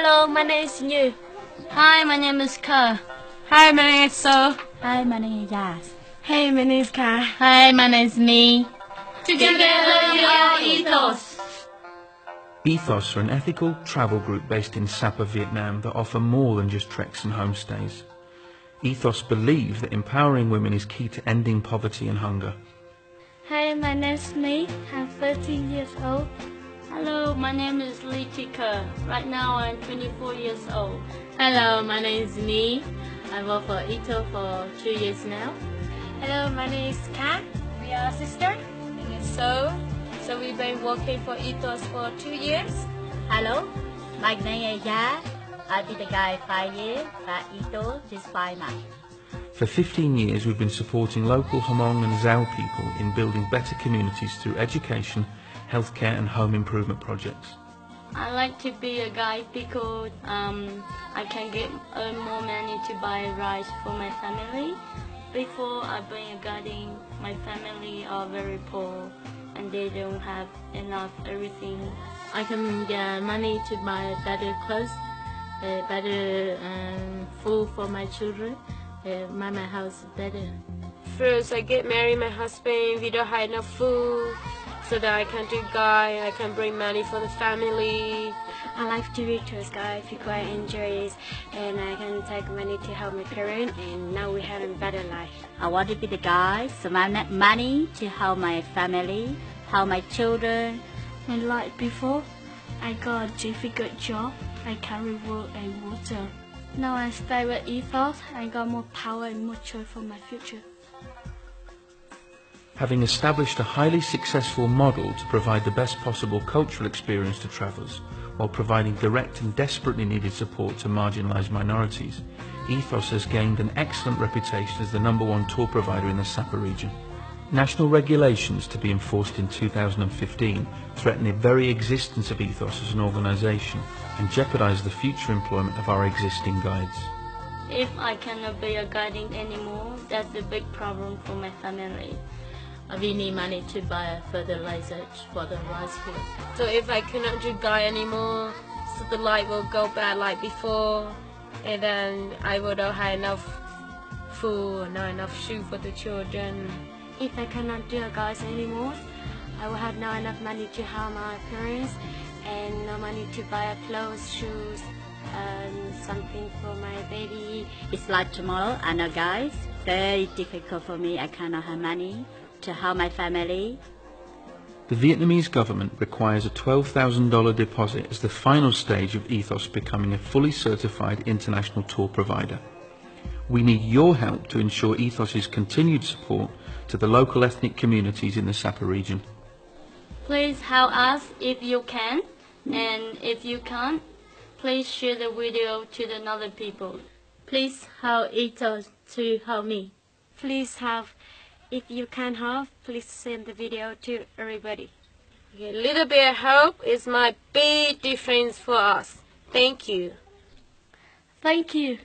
Hello, my name is Như. Hi, my name is Ka. Hi, my name is So. Hi, my name is Yas. Hey, my name is Kai. Hi, my name is Me. Together we are Ethos. Ethos are an ethical travel group based in Sapa, Vietnam that offer more than just treks and homestays. Ethos believe that empowering women is key to ending poverty and hunger. Hi, my name is Me. I'm 13 years old. Hello, my name is Litika. Right now I'm 24 years old. Hello, my name is Me. I work for Ethos for 2 years now. Hello, my name is Kat. We are sisters. And it's So we've been working for Ethos for 2 years. Hello, my name is Yas. I've been the guy 5 years, but Ito just 5 months. For 15 years we've been supporting local Hmong and Zhao people in building better communities through education, healthcare and home improvement projects. I like to be a guide because I can earn more money to buy rice for my family. Before I bring a guiding, my family are very poor and they don't have enough everything. I can get money to buy better clothes, better food for my children, my house better. First, I get married, my husband, we don't have enough food, so that I can do guide, I can bring money for the family. I like to read tours guide because I enjoy it and I can take money to help my parents and now we have a better life. I want to be the guy, so I make money to help my family, help my children. And like before, I got a difficult job. I carry wood and water. Now I stay with Ethos. I got more power and more choice for my future. Having established a highly successful model to provide the best possible cultural experience to travellers, while providing direct and desperately needed support to marginalised minorities, Ethos has gained an excellent reputation as the #1 tour provider in the Sapa region. National regulations to be enforced in 2015 threaten the very existence of Ethos as an organisation and jeopardise the future employment of our existing guides. If I cannot be a guiding anymore, that's a big problem for my family. We need money to buy fertilizer for the rice field. So if I cannot do guide anymore, so the light will go bad like before, and then I will not have enough food, not enough shoes for the children. If I cannot do a guide anymore, I will have not enough money to help my parents and no money to buy clothes, shoes, and something for my baby. It's like tomorrow, I know guys, very difficult for me, I cannot have money to help my family. The Vietnamese government requires a $12,000 deposit as the final stage of Ethos becoming a fully certified international tour provider. We need your help to ensure Ethos's continued support to the local ethnic communities in the Sapa region. Please help us if you can, and if you can't, please share the video to the other people. Please help Ethos to help me. Please help. If you can help, please send the video to everybody. A little bit of hope is my big difference for us. Thank you. Thank you.